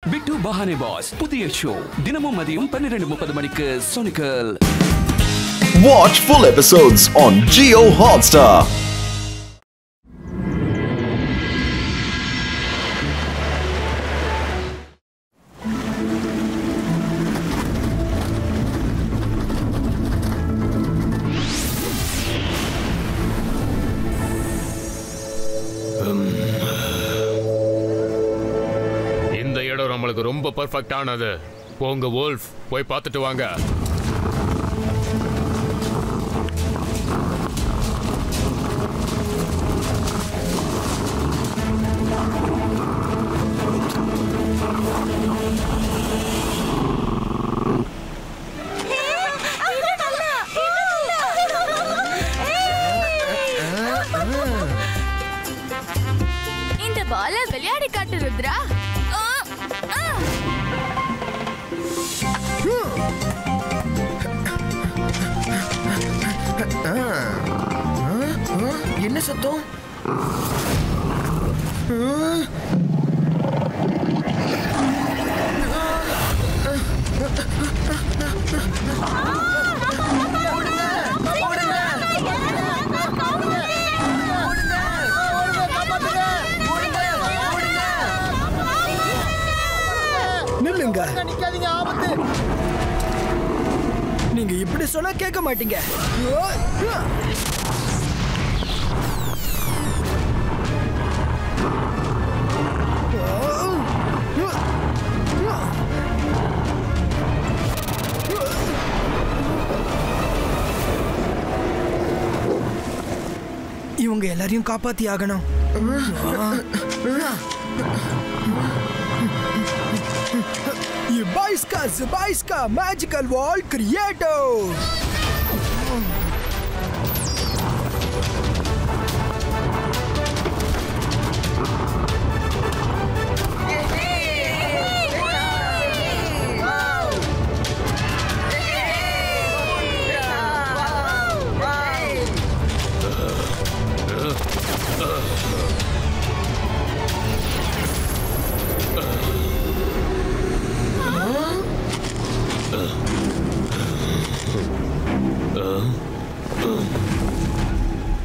பிட்டு பஹானே pass புதிய show தினமும் மதியம் 12:30 மணிக்கு சோனிக்கல். Watch full episodes on Jio Hotstar. நம்மளுக்கு ரொம்ப பெர்ஃபெக்ட் ஆனது. போங்க வோல்ஃப், போய் பார்த்துட்டு வாங்க. இந்த பால விளையாடி காட்டு ருத்ரா. என்ன சத்தம்? நில்லுங்க, நீங்க இப்படி சொன்னா கேட்க மாட்டீங்க. இவங்க எல்லாரையும் காப்பாத்தி ஆகணும். Zybaiska Magical Wall Creators.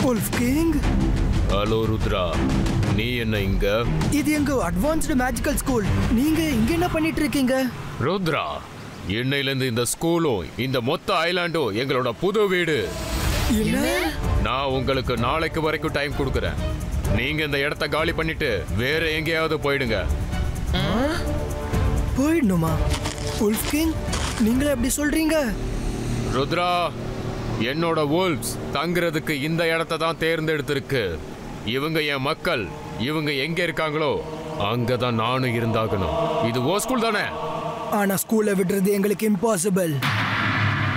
Wolf King. Hello Rudra, நீ என்ன இங்க? இது எங்க அட்வான்ஸ்டு மேஜிக்கல் ஸ்கூல். நீங்க இங்க என்ன பண்ணிட்டு இருக்கீங்க? ருத்ரா, இன்னையிலிருந்து இந்த ஸ்கூலும் இந்த மொத்த ஐலாண்டும் எங்களோட புது வீடு. நான் உங்களுக்கு நாளைக்கு வரைக்கும் டைம் கொடுக்குறேன். நீங்க இந்த இடத்த காலி பண்ணிட்டு வேற எங்கேயாவது போயிடுங்க. போயிடணுமா? Wolf King, நீங்களே எப்படி சொல்றீங்க? ருத்ரா, என்னோட wolves தங்குறதுக்கு இந்த இடத்தை தான் தேர்ந்தெடுத்திருக்கு. இவங்க என் மக்கள். இவங்க எங்க இருக்காங்களோ அங்கதான் நானும் இருந்தாகணும். இது ஓ ஸ்கூல் தானே? ஆனா ஸ்கூலை விடுறது எங்களுக்கு இம்பாசிபிள்.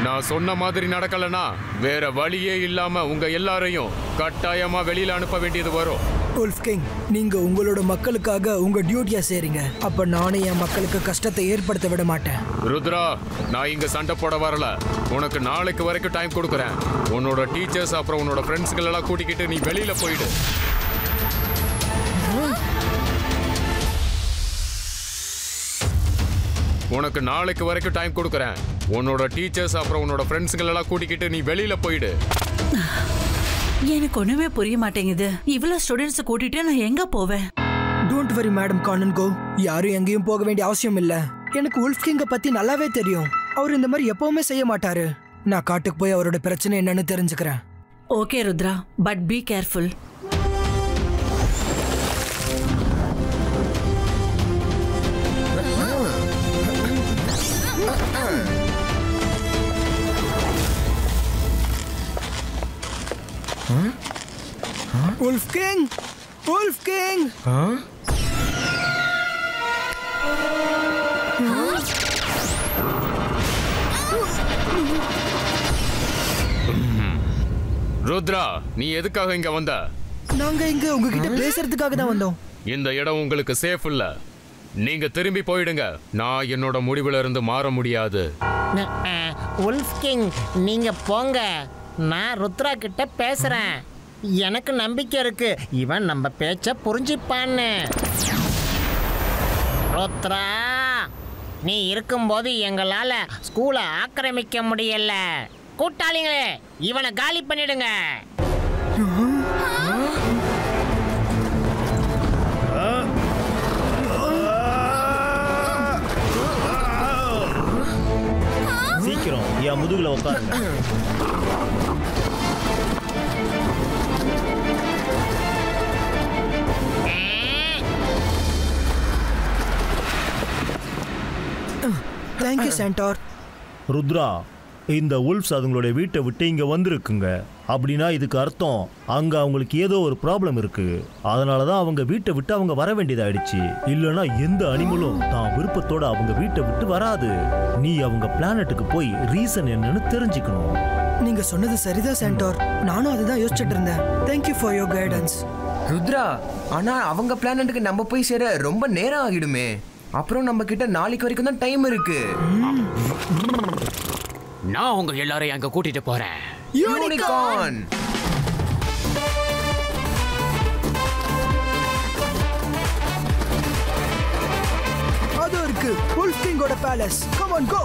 நான் சொன்ன மாதிரி நடக்கலனா வேற வழியே இல்லாம உங்க எல்லாரையும் கட்டாயமா வெளியில அனுப்ப வேண்டியது வரும். Wolf King, நீங்க உங்களோட மக்களுக்காக உங்க டியூட்டியா செய்றீங்க. அப்ப நானே என் மக்களுக்கு கஷ்டத்தை ஏற்படுத்த விட மாட்டேன். ருத்ரா, நான் இங்க சண்டை போட வரல. உனக்கு நாளைக்கு வரைக்கும் டைம் கொடுக்குறேன். உன்னோட டீச்சர்ஸ் அப்புறம் உன்னோட ஃப்ரெண்ட்ஸ்கள் எல்லாம் கூட்டிக்கிட்டு நீ வெளியில போயிடு. உனக்கு நாளைக்கு வரைக்கும் டைம் கொடுக்குறேன். உன்னோட டீச்சர்ஸ் அப்புறம் உன்னோட ஃப்ரெண்ட்ஸ்கள் எல்லாம் கூட்டிக்கிட்டு நீ வெளியில போயிடு. எனக்கு ஒண்ணுமே புரிய மாட்டேங்குது. இவ்வளவு ஸ்டூடெண்ட்ஸ் கூட்டிட்டு நான் எங்க போவேன்? Don't worry madam கானன்கோ. யாரும் எங்கேயும் போக வேண்டிய அவசியம் இல்ல. எனக்கு Wolf King பத்தி நல்லாவே தெரியும். அவர் இந்த மாதிரி எப்பவுமே செய்ய மாட்டாரு. நான் காட்டுக்கு போய் அவரோட பிரச்சனை என்னன்னு தெரிஞ்சுக்கிறேன். Okay Rudra, but be careful. Wolf King! Wolf King! Rudra, நீ எதுக்காக இங்க வந்த? நாங்க இங்க உங்ககிட்ட பேசுறதுக்காக தான் வந்தோம். இந்த இடம் உங்களுக்கு சேஃப் இல்ல. நீங்க திரும்பி போயிடுங்க. நான் என்னோட முடிவுல இருந்து மாற முடியாது. Wolf King, நீங்க போங்க. நான் ருத்ரா கிட்ட பேசுறேன். எனக்கு நம்பிக்கை இருக்கு, இவன் நம்ம பேச்ச புரிஞ்சுப்பான்னு. ருத்ரா, நீ இருக்கும்போது எங்களால ஸ்கூலை ஆக்கிரமிக்க முடியல. கூட்டாளிங்களே, இவனை காலி பண்ணிடுங்க. சீக்கிரம் என் முதுகுல உட்காருங்க. Thank you centaur. ருத்ரா, இந்த உல்ஃப்ஸ் அதுங்களுடைய வீட்டை விட்டு இங்க வந்திருக்குங்க. அப்படின்னா இதுக்கு அர்த்தம் அங்க அவங்களுக்கு ஏதோ ஒரு ப்ராப்ளம் இருக்கு. அதனாலதான் அவங்க வீட்டை விட்டு அவங்க வர வேண்டியதாயிடுச்சு. இல்லைன்னா எந்த அனிமலும் தான் விருப்பத்தோட அவங்க வீட்டை விட்டு வராது. நீ அவங்க பிளானட்டுக்கு போய் ரீசன் என்னன்னு தெரிஞ்சுக்கணும். நீங்க சொன்னது சரிதான் சென்டார். நானும் அதுதான் யோசிச்சுட்டு இருந்தேன். Thank you for your guidance. Rudra, ஆனா அவங்க பிளானட்டுக்கு நம்ம போய் சேர ரொம்ப நேரம் ஆகிடுமே. அப்புறம் நம்ம கிட்ட நாளைக்கு வரைக்கும் தான் டைம் இருக்கு. நான் உங்க எல்லாரையும் அங்க கூட்டிட்டு போறேன். யூனிகார்ன். அது இருக்கு உல்ஃப் கிங்கோட palace. Come on go.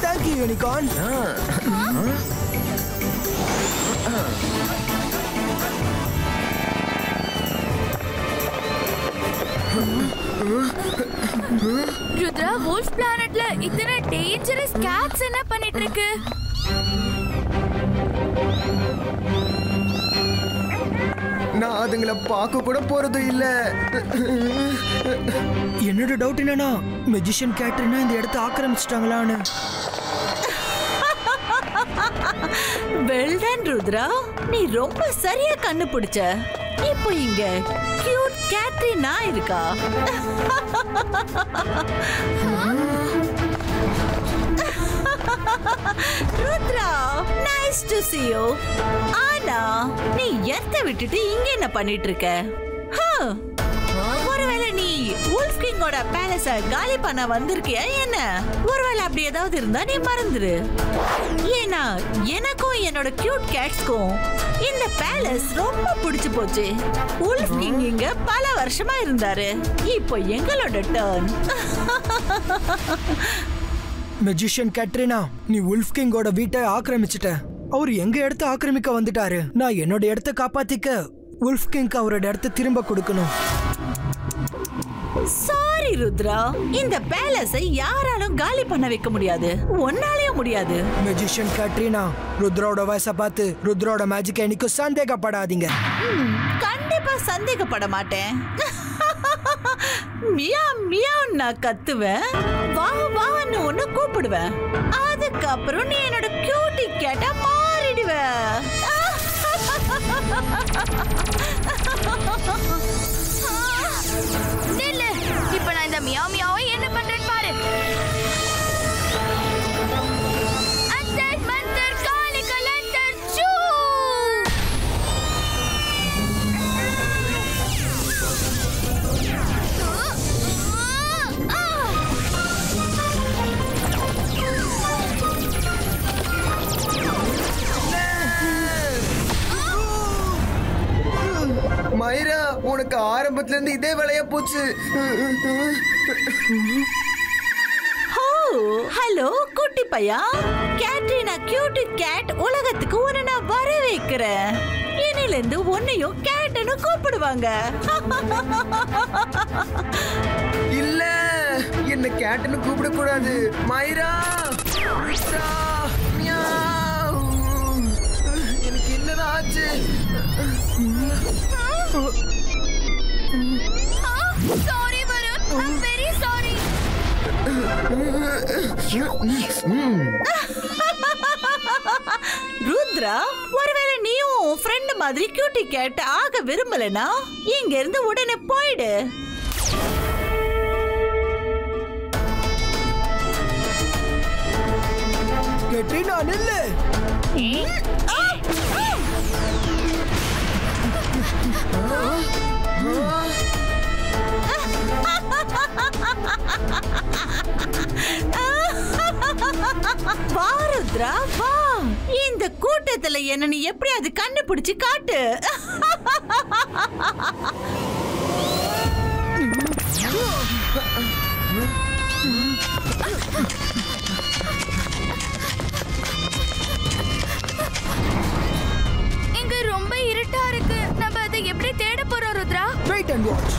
Thank you, Unicorn. Rudra, wolf planetல இத்தனை dangerous cats என்ன பண்ணிட்டு இருக்கு? நான் அதுங்களை பார்க்க கூட போறது இல்ல. என்னோட டவுட் என்னன்னா, மெஜிஷியன் கேட்ரினா இந்த இடத்தை ஆக்கிரமிச்சிட்டாங்களான்னு. வெல்டன் ருத்ரா, நீ ரொம்ப சரியா கண்டுபிடிச்ச. இப்போ இங்க கியூட் கேட்ரினா இருக்கா? Rudra, nice to see you. ஆனா நீ எர்த்தை விட்டுட்டு இங்க என்ன பண்ணிட்டு இருக்க? ஒருவேளை நீ wolf கிங்கோட பேலஸ காலி பண்ண வந்திருக்கியா என்ன? ஒருவேளை அப்படி ஏதாவது இருந்தா நீ மறந்துரு. ஏன்னா எனக்கும் என்னோட கியூட் கேட்ஸ்க்கும் இந்த பேலஸ் ரொம்ப பிடிச்சு போச்சு. wolf கிங் இங்க பல வருஷமா இருந்தாரு. இப்போ எங்களோட டர்ன். மெஜிஷியன் கேட்ரினா, நீ உல்ஃப் கிங்கோட வீட்டை ஆக்கிரமிச்சிட்ட. அவர் எங்க இடத்த ஆக்கிரமிக்க வந்துட்டாரு. நான் என்னோட இடத்தை காப்பாத்திக்க உல்ஃப் கிங்க்கு அவரோட இடத்தை திரும்ப கொடுக்கணும். சாரி ருத்ரா, இந்த பேலஸை யாராலும் காலி பண்ண வைக்க முடியாது. ஒன்னாலேயும் முடியாது. மெஜிஷியன் கேட்ரினா, ருத்ராவோட வயசை பார்த்து ருத்ராவோட மேஜிக்கை இன்னைக்கு சந்தேகப்படாதீங்க. கண்டிப்பா சந்தேகப்பட மாட்டேன். மியா மியா நான் கத்துவேன். வா வான்னு ஒன்னு கூப்பிடுவேன். அதுக்கப்புறம் நீ என்னோட கியூட்டி கேட்டா மாறிடுவ. நில்லு. இப்ப நான் இந்த மியா மியாவை என்ன பண்றேன்னு பாரு. அந்தர் மந்தர் காலி கலந்தர் சூ. மைரா, உனக்கு ஆரம்பத்துல இருந்து இதே வேலையா போச்சு. ஹலோ குட்டி பையா, கேட்ரினா கியூட் கேட் உலகத்துக்கு ஒரு நான் வர வைக்கிறேன். இனில இருந்து உன்னையும் கேட்னு கூப்பிடுவாங்க. இல்ல, என்ன கேட்னு கூப்பிட கூடாது. மைரா, எனக்கு என்னதான் ஆச்சு? Sorry Varun, I'm very sorry. Rudra, ஒருவேளை நீயும் ஃப்ரெண்ட் மாதிரி கியூட்டி கேட் ஆக விரும்பலனா இங்க இருந்து உடனே போயிடு. கேட்ரினா நில்லு. வா ருத்ரா வா, இந்த கூட்டத்துல என்ன நீ எப்படியாவது கண்டுபிடிச்சு காட்டு. இங்க ரொம்ப இருட்டா இருக்கு. நம்ம அதை எப்படி தேட போறோம் Rudra? Wait and watch.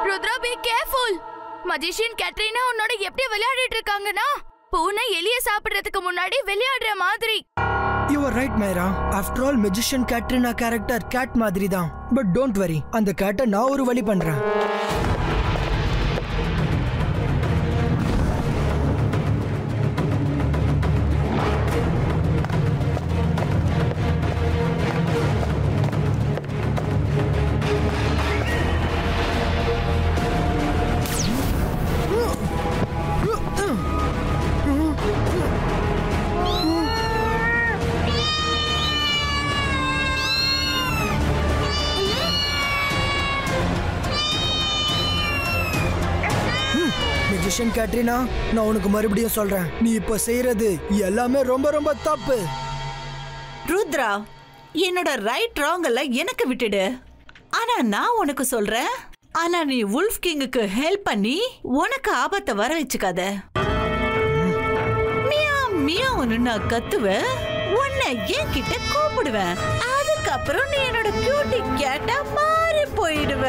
Rudra be careful. Magician Katrina உன்னோட எப்படி விளையாடிட்டு இருக்காங்கன்னா பூனை எலிய சாப்பிடுறதுக்கு முன்னாடி விளையாடுற மாதிரி. You are right, Myra. After all, magician Katrina character cat மாதிரி தான். But don't worry, அந்த கேட்டை நான் ஒரு வழி பண்றேன். மேஜிஷியன் கேட்ரினா, நான் உனக்கு மறுபடியும் சொல்றேன், நீ இப்ப செய்யறது எல்லாமே ரொம்ப ரொம்ப தப்பு. ருத்ரா, என்னோட ரைட் ராங் எல்லாம் எனக்கு விட்டுடு. ஆனா நான் உனக்கு சொல்றேன், ஆனா நீ வுல்ஃப் கிங்குக்கு ஹெல்ப் பண்ணி உனக்கு ஆபத்தை வர வச்சுக்காத. மியாவ் மியாவ்னு நான் கத்துவேன், உன்னை என்கிட்ட கூப்பிடுவேன். அதுக்கப்புறம் நீ என்னோட கியூட்டி கேட்டா மாறி போயிடுவ.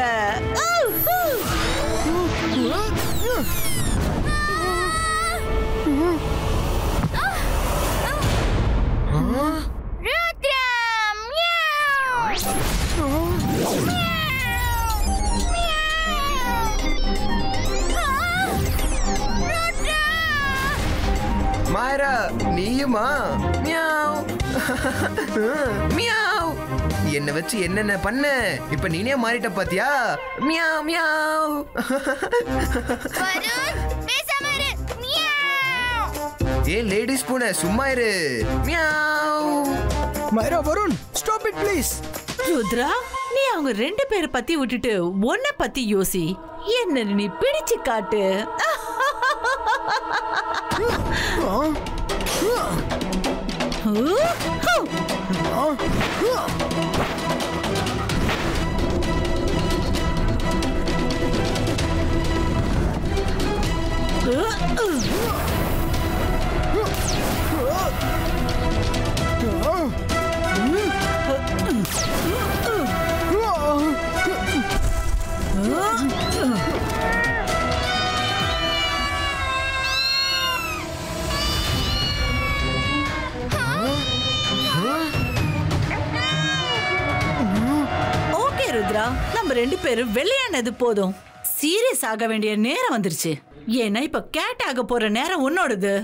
மாயரா, நீயுமா? Meow meow. என்ன வச்சு என்னென்ன பண்ண, இப்ப நீனே மாறிட்ட பாத்தியா? Meow meow. ஏ லேடிஸ் பூனை, சும்மா இரு. Meow. மைரா, Varun, stop it please. Rudra, நீ அவங்க ரெண்டு பேரை பத்தி விட்டுட்டு உன்னை பத்தி யோசி. என்ன நீ பிடிச்சு காட்டு. ஓகே ருத்ரா, நம்ம ரெண்டு பேரும் விளையாடுனது போதும். சீரியஸ் ஆக வேண்டிய நேரம் வந்துருச்சு. ஏன்னா இப்ப கேட் ஆக போற நேரம் உன்னோடது.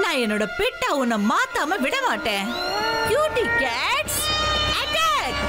நான் என்னோட பெட்டா உன்னை மாத்தாம விட மாட்டேன். Cutie Gates attack.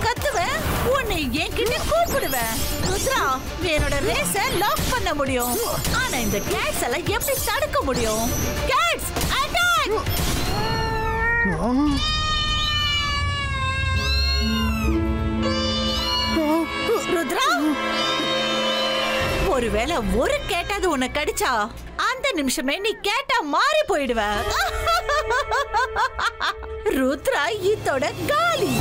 கத்துவேன், உன்னை என்கிட்ட கூப்பிடுவேன். ருத்ரா, என்னோட ரேஸ லாக் பண்ண முடியும். ஆனா இந்த கேட்ஸ் எல்லாம் எப்படி தடுக்க முடியும்? Gates attack. ருத்ரா, ஒருவேளை ஒரு கேட்டாது உன்னை கடிச்சா அந்த நிமிஷமே நீ கேட்டா மாறி போயிடுவ. ருத்ரா இதோட காலி.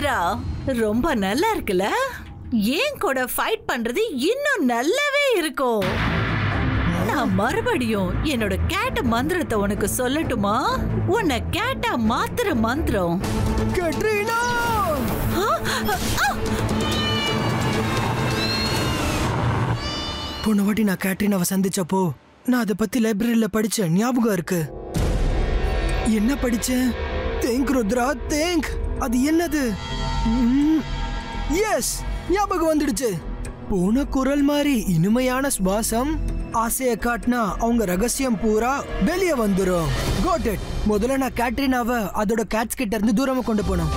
ருத்ரா, ரொம்ப நல்லா இருக்குல்ல? ஏன் கூட ஃபைட் பண்றது இன்னும் நல்லாவே இருக்கும். நான் மறுபடியும் என்னோட கேட்ட மந்திரத்தை உனக்கு சொல்லட்டுமா? உன்னை கேட்டா மாத்திர மந்திரம். கட்ரீனா! போன வாட்டி நான் கேட்ரினாவை சந்திச்சப்போ நான் அதை பத்தி லைப்ரரியில படிச்சேன், ஞாபகம் இருக்கு. என்ன படிச்சேன்? Thank Rudra, thank. அது என்னது? எஸ், ஞாபகம் வந்துடுச்சு. போன குரல் மாதிரி இனிமையான சுவாசம், ஆசைய காட்டினா அவங்க ரகசியம் பூரா வெளியே வந்துரும். Got it. முதல்ல நான் கேட்ரினாவை அதோட கேட்ஸ் கிட்ட இருந்து தூரமா கொண்டு போனோம்.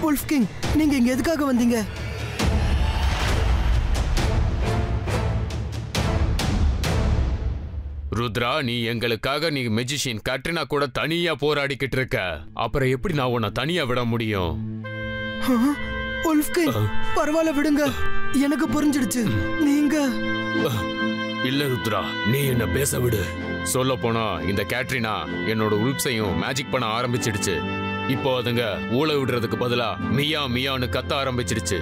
வுல்ஃப் கிங், நீங்க இங்க எதுக்காக வந்தீங்க? ருத்ரா, நீ எங்களுக்காக நீ மெஜிஷியன் கட்ரினா கூட தனியா போராடிக்கிட்டு இருக்க. அப்புறம் எப்படி நான் உன்னை தனியா விட முடியும்? வுல்ஃப் கிங், பரவாயில்ல விடுங்க. எனக்கு புரிஞ்சிடுச்சு. நீங்க இல்ல ருத்ரா, நீ என்ன பேச விடு. சொல்ல போனா இந்த கேட்ரினா என்னோட உல்ப்ஸையும் மேஜிக் பண்ண ஆரம்பிச்சிடுச்சு. இப்போ அதுங்க ஊழ விடுறதுக்கு பதிலா மியா மியான்னு கத்த ஆரம்பிச்சிடுச்சு.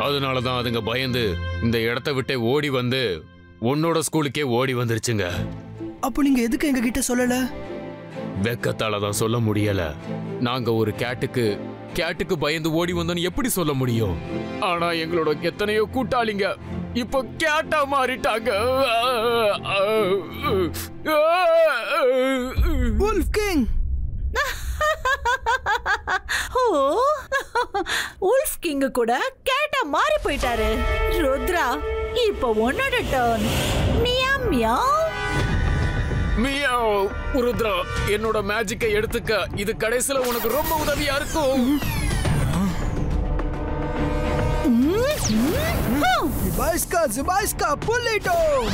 அதனாலதான் அதுங்க பயந்து இந்த இடத்த விட்டே ஓடி வந்து உன்னோட ஸ்கூலுக்கே ஓடி வந்துருச்சுங்க. அப்போ நீங்க எதுக்கு எங்க கிட்ட சொல்லல? வெக்கத்தால தான் சொல்ல முடியல. நாங்க ஒரு கேட்டுக்கு பயந்து ஓடி வந்தோன்னு எப்படி சொல்ல முடியும்? ஆனா எங்களோட எத்தனையோ கூட்டாளிங்க இப்போ கேட்டா மாறிட்டாங்க. வுல்ஃப் கிங், வுல்ஃப் கிங் கூட கேட்டா மாறி போயிட்டாரு. ருத்ரா, இப்போ உன்னோட டர்ன். மியா மியா. மியாவ். ருத்ரா, என்னோட மேஜிக்கை எடுத்துக்க. இது கடைசில உனக்கு ரொம்ப உதவியா இருக்கும். Zibaiska, pull it off.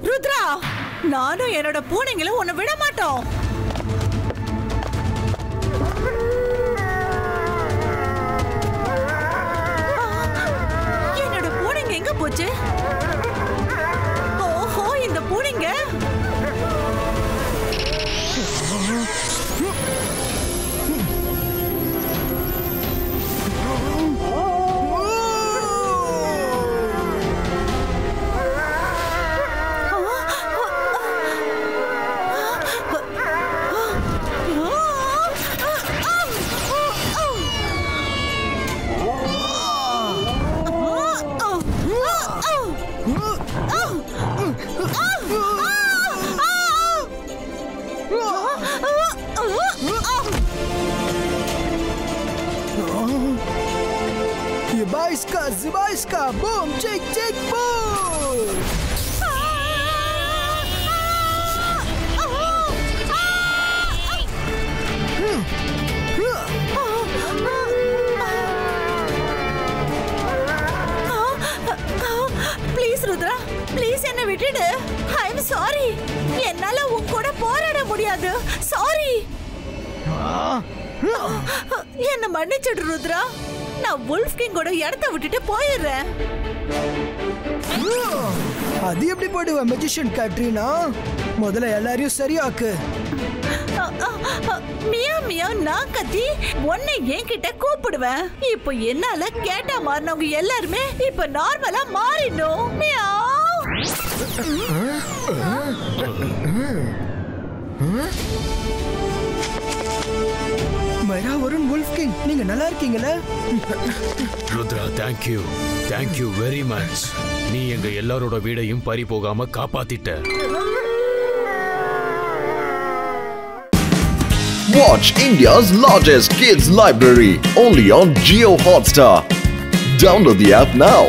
Rudra, நானும் என்னோட பூனைங்களும் உன்னை விட மாட்டோம். என்னோட பூனைங்க எங்க போச்சு? ஓஹோ, இந்த பூனைங்க Zibaiska, boom, chick, chick, boom! Please, Rudra, please என்னை விட்டுடு. I'm sorry. என்னால உன் கூட போராட முடியாது. Sorry. என்ன மன்னிச்சிடு ருத்ரா. நான் வுல்ஃப் கிங்கோட இடத்தை விட்டுட்டு போயிடுறேன். அது எப்படி போடுவ மெஜிஷியன் கேட்ரினா? முதல்ல எல்லாரையும் சரியாக்கு. மியா மியா நான் கத்தி உன்னை என்கிட்ட கூப்பிடுவேன். இப்போ என்னால கேட்டா மாறினவங்க எல்லாருமே இப்ப நார்மலா மாறிடணும். மியா மைரா வருண் வுல்ஃப் கிங், நீங்க நல்லா இருக்கீங்களா? Rudra, thank you very much. நீ எங்க எல்லாரோட வீடையும் பறி போகாம காப்பாத்திட்ட. Watch India's largest kids library only on Jio Hotstar. Download the app now.